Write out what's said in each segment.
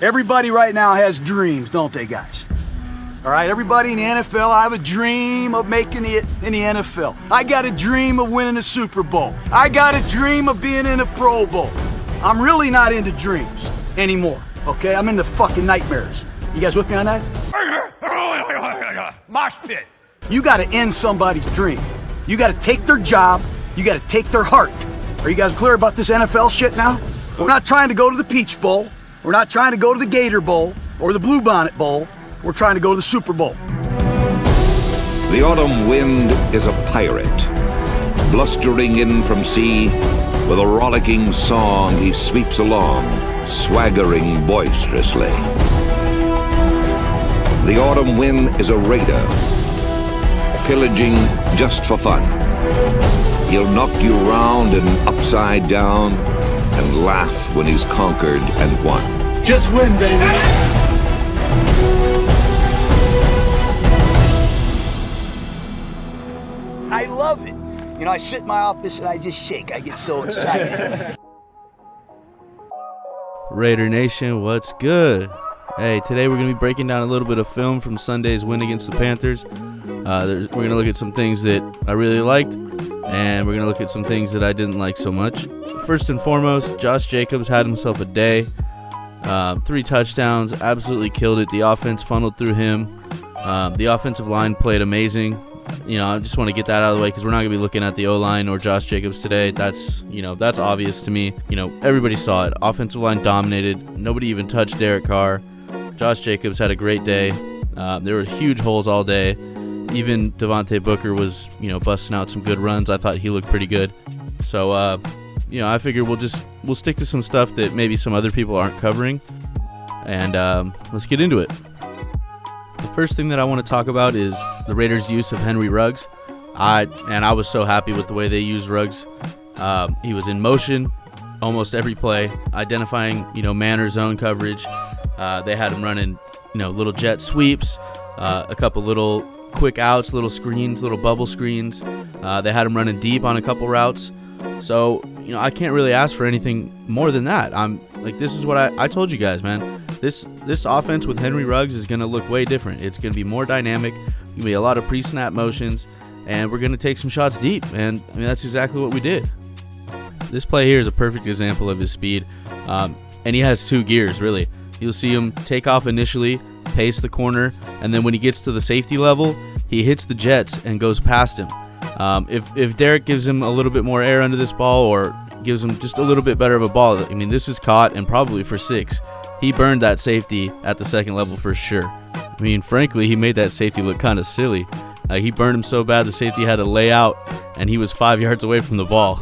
Everybody right now has dreams, don't they, guys? All right, everybody in the NFL, I have a dream of making it in the NFL. I got a dream of winning a Super Bowl. I got a dream of being in a Pro Bowl. I'm really not into dreams anymore, okay? I'm into fucking nightmares. You guys with me on that? Mosh pit. You gotta end somebody's dream. You gotta take their job. You gotta take their heart. Are you guys clear about this NFL shit now? We're not trying to go to the Peach Bowl. We're not trying to go to the Gator Bowl or the Bluebonnet Bowl. We're trying to go to the Super Bowl. The autumn wind is a pirate, blustering in from sea. With a rollicking song, he sweeps along, swaggering boisterously. The autumn wind is a raider, pillaging just for fun. He'll knock you round and upside down and laugh when he's conquered and won. Just win, baby. I love it. You know, I sit in my office and I just shake. I get so excited. Raider Nation, what's good? Hey, today we're going to be breaking down a little bit of film from Sunday's win against the Panthers. We're going to look at some things that I really liked, and we're going to look at some things that I didn't like so much. First and foremost, Josh Jacobs had himself a day. 3 touchdowns, absolutely killed it. The offense funneled through him. The offensive line played amazing. You know, I just want to get that out of the way because we're not going to be looking at the O-line or Josh Jacobs today. That's obvious to me. You know, everybody saw it. Offensive line dominated. Nobody even touched Derek Carr. Josh Jacobs had a great day. There were huge holes all day. Even Devontae Booker was, busting out some good runs. I thought he looked pretty good. So, I figured we'll stick to some stuff that maybe some other people aren't covering. And let's get into it. The first thing that I want to talk about is the Raiders' use of Henry Ruggs. I was so happy with the way they used Ruggs. He was in motion almost every play, identifying, man or zone coverage. They had him running, little jet sweeps, a couple little quick outs, little screens, little bubble screens. They had him running deep on a couple routes. So, I can't really ask for anything more than that. This is what I told you guys, man. This offense with Henry Ruggs is going to look way different. It's going to be more dynamic. Going to be a lot of pre-snap motions, and we're going to take some shots deep. And that's exactly what we did. This play here is a perfect example of his speed, and he has 2 gears, really. You'll see him take off initially, pace the corner, and then when he gets to the safety level, he hits the jets and goes past him. If Derek gives him a little bit more air under this ball or gives him just a little bit better of a ball, this is caught and probably for 6. He burned that safety at the second level for sure. Frankly, he made that safety look kind of silly. He burned him so bad the safety had to lay out, and he was 5 yards away from the ball.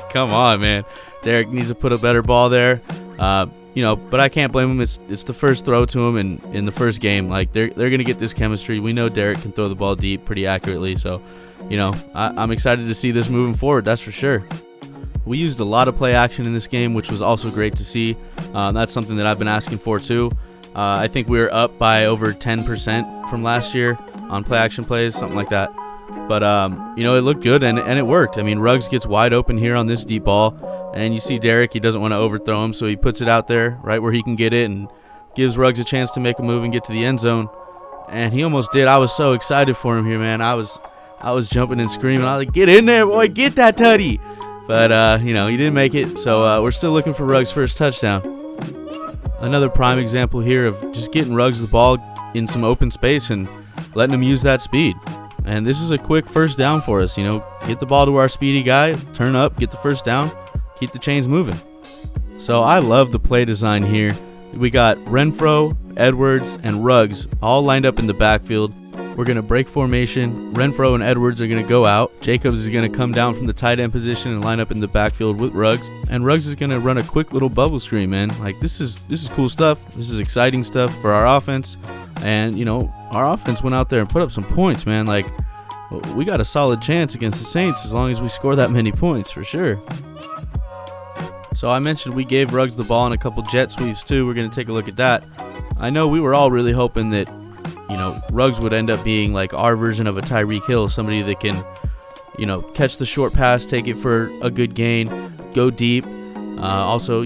Come on, man. Derek needs to put a better ball there. But I can't blame him. It's the first throw to him in the first game. They're going to get this chemistry. We know Derek can throw the ball deep pretty accurately. So, I'm excited to see this moving forward. That's for sure. We used a lot of play action in this game, which was also great to see. That's something that I've been asking for too. I think we were up by over 10% from last year on play action plays, something like that. But, it looked good and it worked. Ruggs gets wide open here on this deep ball. And you see Derek, he doesn't want to overthrow him, so he puts it out there right where he can get it and gives Ruggs a chance to make a move and get to the end zone. And he almost did. I was so excited for him here, man. I was jumping and screaming. I was like, get in there, boy, get that tutty. But, he didn't make it, so we're still looking for Ruggs' first touchdown. Another prime example here of just getting Ruggs the ball in some open space and letting him use that speed. And this is a quick first down for us, Get the ball to our speedy guy, turn up, get the first down. Keep the chains moving. So I love the play design here. We got Renfrow, Edwards, and Ruggs all lined up in the backfield. We're going to break formation. Renfrow and Edwards are going to go out. Jacobs is going to come down from the tight end position and line up in the backfield with Ruggs. And Ruggs is going to run a quick little bubble screen, man. This is cool stuff. This is exciting stuff for our offense. And, our offense went out there and put up some points, man. We got a solid chance against the Saints as long as we score that many points, for sure. So I mentioned we gave Ruggs the ball on a couple jet sweeps too. We're going to take a look at that. I know we were all really hoping that, Ruggs would end up being like our version of a Tyreek Hill, somebody that can, catch the short pass, take it for a good gain, go deep. Also,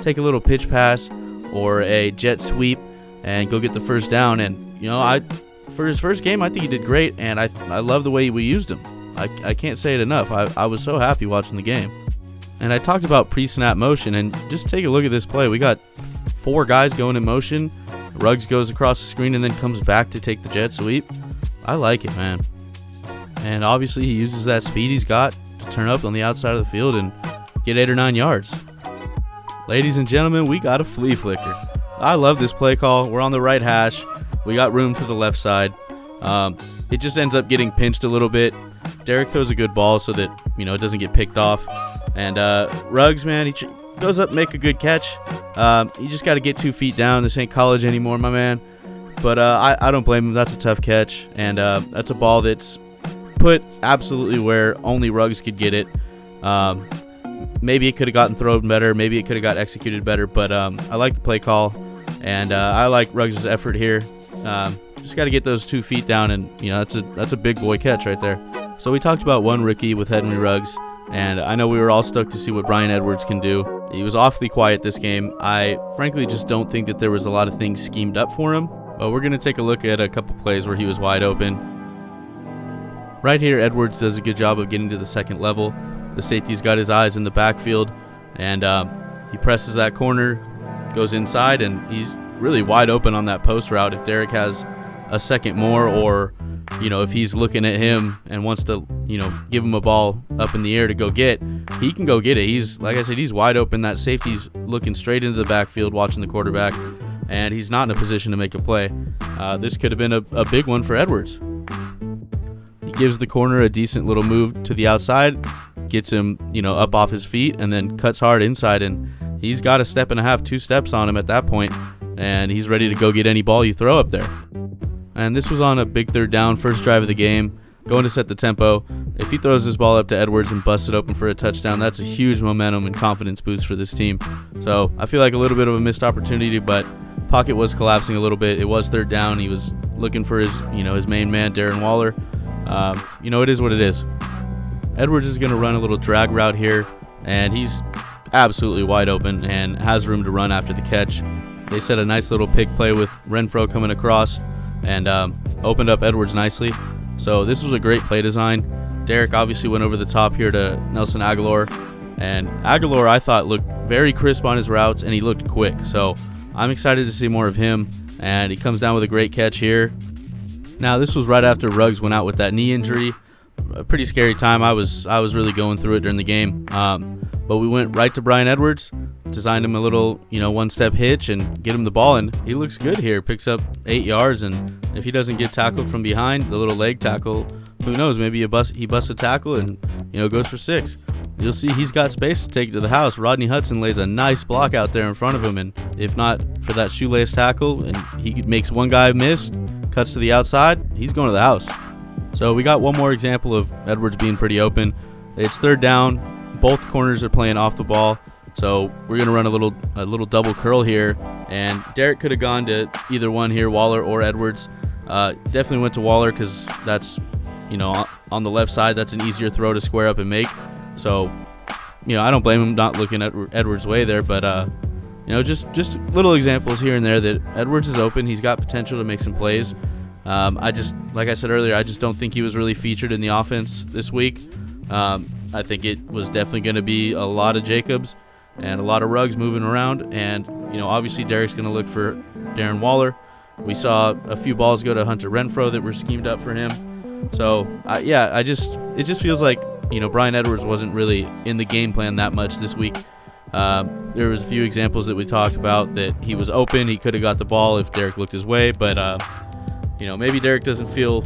take a little pitch pass, or a jet sweep and go get the first down. And, for his first game, I think he did great, and I love the way we used him. I can't say it enough. I was so happy watching the game. And I talked about pre-snap motion, and just take a look at this play. We got 4 guys going in motion. Ruggs goes across the screen and then comes back to take the jet sweep. I like it, man. And obviously he uses that speed he's got to turn up on the outside of the field and get 8 or 9 yards. Ladies and gentlemen, we got a flea flicker. I love this play call. We're on the right hash. We got room to the left side. It just ends up getting pinched a little bit. Derek throws a good ball so that, it doesn't get picked off. And Ruggs, man, he goes up, make a good catch. You just got to get 2 feet down. This ain't college anymore, my man. But I don't blame him. That's a tough catch. And that's a ball that's put absolutely where only Ruggs could get it. Maybe it could have gotten thrown better. Maybe it could have got executed better. But I like the play call. And I like Ruggs' effort here. Just got to get those 2 feet down. And, that's a big boy catch right there. So we talked about one rookie with Henry Ruggs. And I know we were all stoked to see what Bryan Edwards can do. He was awfully quiet this game. I frankly just don't think that there was a lot of things schemed up for him. But we're going to take a look at a couple plays where he was wide open. Right here, Edwards does a good job of getting to the second level. The safety's got his eyes in the backfield. And he presses that corner, goes inside, and he's really wide open on that post route. If Derek has a second more, or if he's looking at him and wants to, give him a ball up in the air to go get, he can go get it. He's, like I said, he's wide open. That safety's looking straight into the backfield, watching the quarterback, and he's not in a position to make a play. This could have been a big one for Edwards. He gives the corner a decent little move to the outside, gets him, up off his feet, and then cuts hard inside, and he's got a step and a half, 2 steps on him at that point, and he's ready to go get any ball you throw up there. And this was on a big third down, first drive of the game, going to set the tempo. If he throws this ball up to Edwards and busts it open for a touchdown, that's a huge momentum and confidence boost for this team. So I feel like a little bit of a missed opportunity, but pocket was collapsing a little bit. It was third down. He was looking for his, his main man, Darren Waller. It is what it is. Edwards is going to run a little drag route here, and he's absolutely wide open and has room to run after the catch. They set a nice little pick play with Renfro coming across and opened up Edwards nicely. So this was a great play design. Derek obviously went over the top here to Nelson Aguilar, and Aguilar I thought looked very crisp on his routes, and he looked quick. So I'm excited to see more of him, and he comes down with a great catch here. Now this was right after Ruggs went out with that knee injury. A pretty scary time. I was really going through it during the game. But we went right to Bryan Edwards, designed him a little, one-step hitch and get him the ball, and he looks good here. Picks up 8 yards, and if he doesn't get tackled from behind, the little leg tackle, who knows? Maybe he busts a tackle and goes for 6. You'll see he's got space to take it to the house. Rodney Hudson lays a nice block out there in front of him, and if not for that shoelace tackle, and he makes one guy miss, cuts to the outside, he's going to the house. So we got one more example of Edwards being pretty open. It's third down. Both corners are playing off the ball, so we're gonna run a little double curl here. And Derek could have gone to either one here, Waller or Edwards. Definitely went to Waller because that's, on the left side, that's an easier throw to square up and make. So, I don't blame him not looking at Edwards' way there, but just little examples here and there that Edwards is open. He's got potential to make some plays. Like I said earlier, I just don't think he was really featured in the offense this week. I think it was definitely going to be a lot of Jacobs and a lot of Ruggs moving around. And, obviously Derek's going to look for Darren Waller. We saw a few balls go to Hunter Renfro that were schemed up for him. So, it just feels like, Bryan Edwards wasn't really in the game plan that much this week. There was a few examples that we talked about that he was open. He could have got the ball if Derek looked his way, but maybe Derek doesn't feel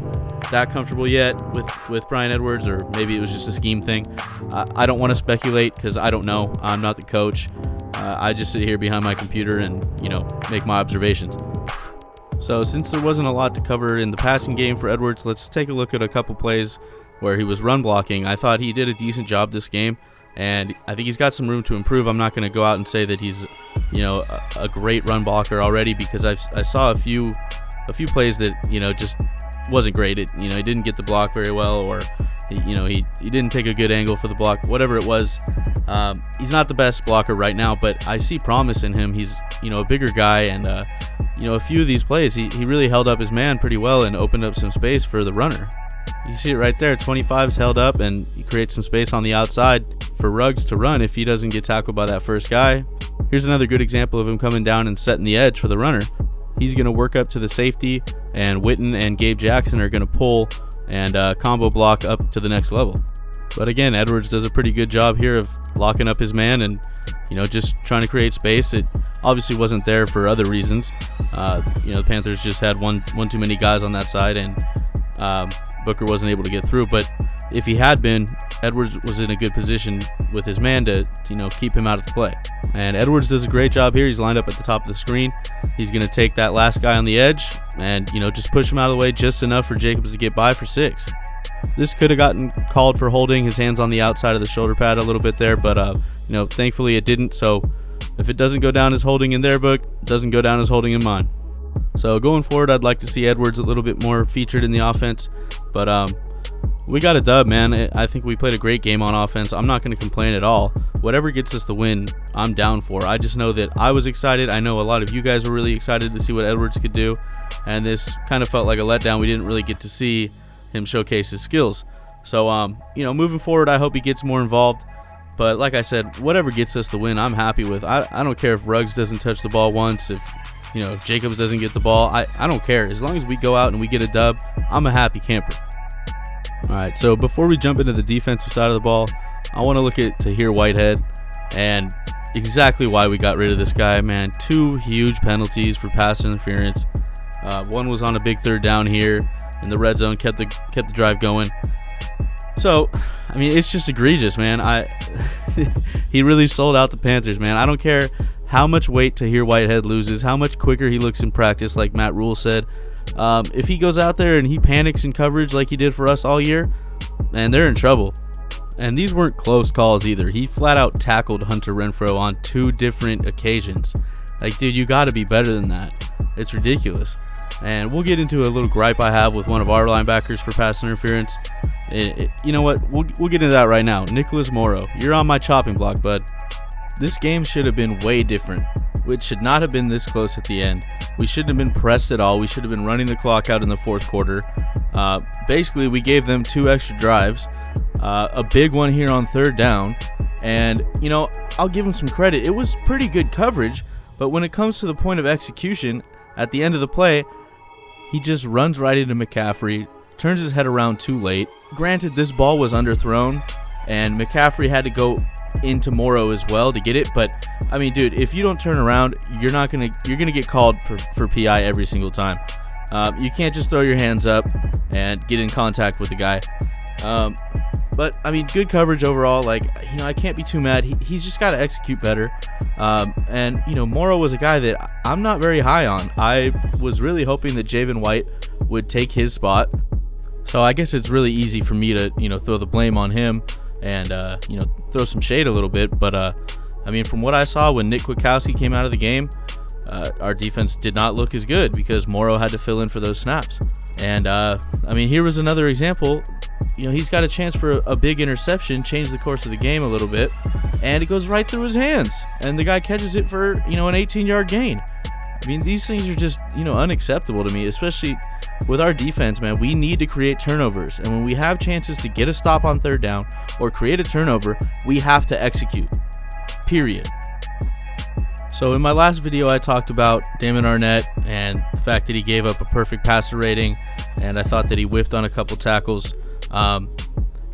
that comfortable yet with Bryan Edwards, or maybe it was just a scheme thing. I don't want to speculate because I don't know. I'm not the coach. I just sit here behind my computer and, make my observations. So since there wasn't a lot to cover in the passing game for Edwards, let's take a look at a couple plays where he was run blocking. I thought he did a decent job this game, and I think he's got some room to improve. I'm not going to go out and say that he's, a great run blocker already, because I saw a few plays that, just wasn't great. He didn't get the block very well, or He didn't take a good angle for the block, whatever it was. He's not the best blocker right now, but I see promise in him. He's, a bigger guy, and, a few of these plays, he really held up his man pretty well and opened up some space for the runner. You see it right there, 25's held up, and he creates some space on the outside for Ruggs to run if he doesn't get tackled by that first guy. Here's another good example of him coming down and setting the edge for the runner. He's going to work up to the safety, and Witten and Gabe Jackson are going to pull and combo block up to the next level. But again, Edwards does a pretty good job here of locking up his man and, just trying to create space. It obviously wasn't there for other reasons. The Panthers just had one too many guys on that side, and Booker wasn't able to get through. But if he had been, Edwards was in a good position with his man to keep him out of the play. And Edwards does a great job here. He's lined up at the top of the screen. He's going to take that last guy on the edge and, just push him out of the way just enough for Jacobs to get by for 6. This could have gotten called for holding. His hands on the outside of the shoulder pad a little bit there, but, thankfully it didn't. So if it doesn't go down as holding in their book, it doesn't go down as holding in mine. So going forward, I'd like to see Edwards a little bit more featured in the offense, but we got a dub, man. I think we played a great game on offense. I'm not going to complain at all. Whatever gets us the win, I'm down for. I just know that I was excited. I know a lot of you guys were really excited to see what Edwards could do, and this kind of felt like a letdown. We didn't really get to see him showcase his skills. So, moving forward, I hope he gets more involved. But like I said, whatever gets us the win, I'm happy with. I don't care if Ruggs doesn't touch the ball once, if Jacobs doesn't get the ball. I don't care. As long as we go out and we get a dub, I'm a happy camper. All right, so before we jump into the defensive side of the ball, I want to look at Tahir Whitehead and exactly why we got rid of this guy, man. 2 huge penalties for pass interference. One was on a big third down here in the red zone, kept the drive going. So, it's just egregious, man. He really sold out the Panthers, man. I don't care how much weight Tahir Whitehead loses, how much quicker he looks in practice, like Matt Rule said. If he goes out there and he panics in coverage like he did for us all year, man, they're in trouble. And these weren't close calls either. He flat out tackled Hunter Renfrow on 2 different occasions. Like, dude, you got to be better than that. It's ridiculous. And we'll get into a little gripe I have with one of our linebackers for pass interference. You know what? We'll get into that right now. Nicholas Morrow, you're on my chopping block, bud. This game should have been way different. It should not have been this close at the end. We shouldn't have been pressed at all. We should have been running the clock out in the 4th quarter. Basically, we gave them 2 extra drives, a big one here on 3rd down. And, I'll give him some credit. It was pretty good coverage, but when it comes to the point of execution, at the end of the play, he just runs right into McCaffrey, turns his head around too late. Granted, this ball was underthrown, and McCaffrey had to go into Morrow as well to get it, but dude, if you don't turn around, you're gonna get called for PI every single time. You can't just throw your hands up and get in contact with the guy. But good coverage overall. I can't be too mad. He's just got to execute better. And Morrow was a guy that I'm not very high on. I was really hoping that Javin White would take his spot. So I guess it's really easy for me to throw the blame on him and throw some shade a little bit. But from what I saw when Nick Kwiatkowski came out of the game, our defense did not look as good because Morrow had to fill in for those snaps. And here was another example. He's got a chance for a big interception, change the course of the game a little bit, and it goes right through his hands, and the guy catches it for an 18-yard gain. These things are just unacceptable to me, especially with our defense, man. We need to create turnovers, and when we have chances to get a stop on 3rd down or create a turnover, we have to execute, period. So in my last video, I talked about Damon Arnett and the fact that he gave up a perfect passer rating, and I thought that he whiffed on a couple tackles.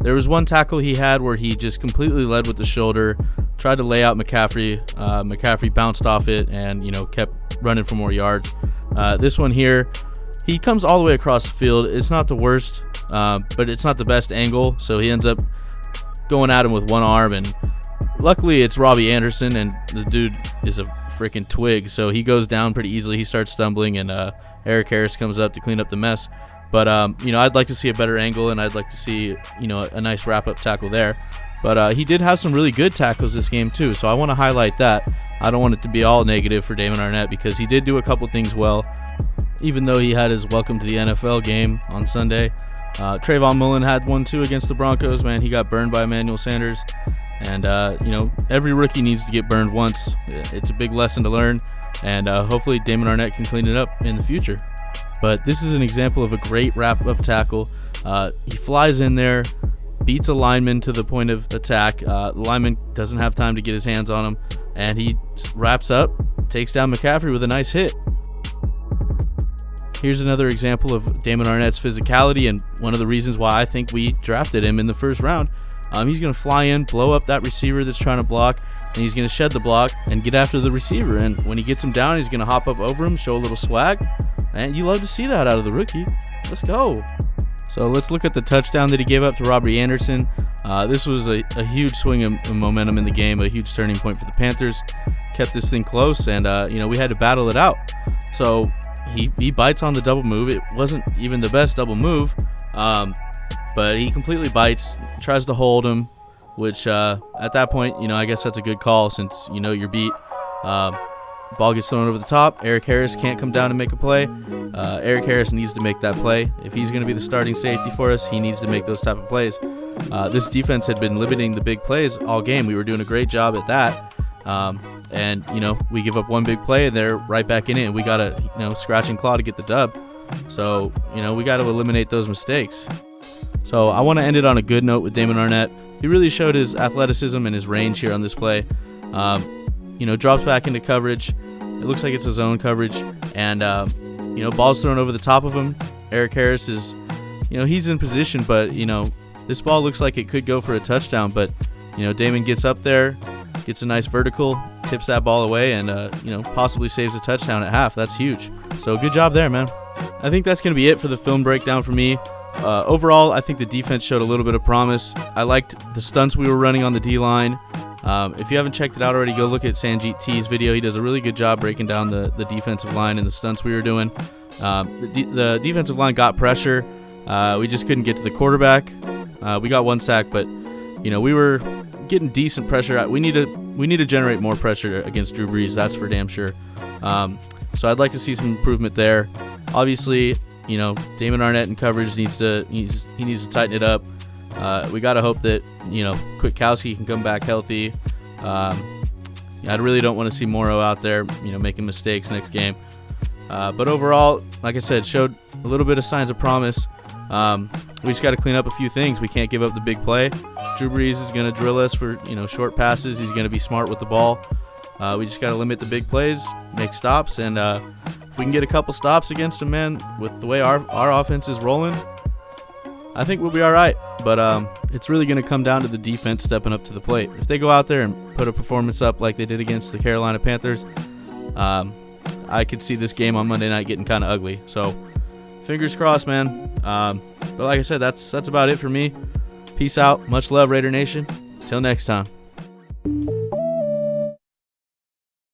There was one tackle he had where he just completely led with the shoulder, tried to lay out McCaffrey. McCaffrey bounced off it and, kept running for more yards. This one here, he comes all the way across the field. It's not the worst, but it's not the best angle, so he ends up going at him with one arm, and luckily it's Robbie Anderson, and the dude is a freaking twig, so he goes down pretty easily. He starts stumbling, and Eric Harris comes up to clean up the mess. But, I'd like to see a better angle, and I'd like to see, a nice wrap-up tackle there. But he did have some really good tackles this game, too, so I want to highlight that. I don't want it to be all negative for Damon Arnett because he did do a couple things well, even though he had his welcome to the NFL game on Sunday. Trayvon Mullen had one too against the Broncos. Man, he got burned by Emmanuel Sanders. And, every rookie needs to get burned once. It's a big lesson to learn. And hopefully Damon Arnette can clean it up in the future. But this is an example of a great wrap-up tackle. He flies in there, beats a lineman to the point of attack. The lineman doesn't have time to get his hands on him. And he wraps up, takes down McCaffrey with a nice hit. Here's another example of Damon Arnette's physicality and one of the reasons why I think we drafted him in the first round. He's going to fly in, blow up that receiver that's trying to block, and he's going to shed the block and get after the receiver. And when he gets him down, he's going to hop up over him, show a little swag. And you love to see that out of the rookie. Let's go. So let's look at the touchdown that he gave up to Robbie Anderson. This was a huge swing of momentum in the game, a huge turning point for the Panthers. Kept this thing close, and we had to battle it out. So he bites on the double move. It wasn't even the best double move, but he completely bites, tries to hold him, which at that point, I guess that's a good call since you're beat. Ball gets thrown over the top. Eric Harris can't come down and make a play. Eric Harris needs to make that play. If he's going to be the starting safety for us, he needs to make those type of plays. This defense had been limiting the big plays all game. We were doing a great job at that. And we give up one big play and they're right back in it, and we got to scratch and claw to get the dub. So we got to eliminate those mistakes. So I want to end it on a good note with Damon Arnette. He really showed his athleticism and his range here on this play. Drops back into coverage. It looks like it's a zone coverage, and ball's thrown over the top of him. Eric Harris is he's in position, but this ball looks like it could go for a touchdown, but Damon gets up there, gets a nice vertical, tips that ball away, and possibly saves a touchdown at half. That's huge. So good job there, man. I think that's going to be it for the film breakdown for me. Overall, I think the defense showed a little bit of promise. I liked the stunts we were running on the D-line. If you haven't checked it out already, go look at Sanjeet T's video. He does a really good job breaking down the defensive line and the stunts we were doing. The defensive line got pressure. We just couldn't get to the quarterback. We got one sack, but we were getting decent pressure. We need to generate more pressure against Drew Brees. That's for damn sure. So I'd like to see some improvement there. Obviously, Damon Arnette in coverage needs to tighten it up. We got to hope that Kwiatkowski can come back healthy. I really don't want to see Morrow out there making mistakes next game. But overall, like I said, showed a little bit of signs of promise. We just got to clean up a few things. We can't give up the big play. Drew Brees is going to drill us for short passes. He's going to be smart with the ball. We just got to limit the big plays, make stops, and if we can get a couple stops against him, man, with the way our offense is rolling, I think we'll be all right. But it's really going to come down to the defense stepping up to the plate. If they go out there and put a performance up like they did against the Carolina Panthers, I could see this game on Monday night getting kind of ugly. So fingers crossed, man. But like I said, that's about it for me. Peace out. Much love, Raider Nation. Till next time.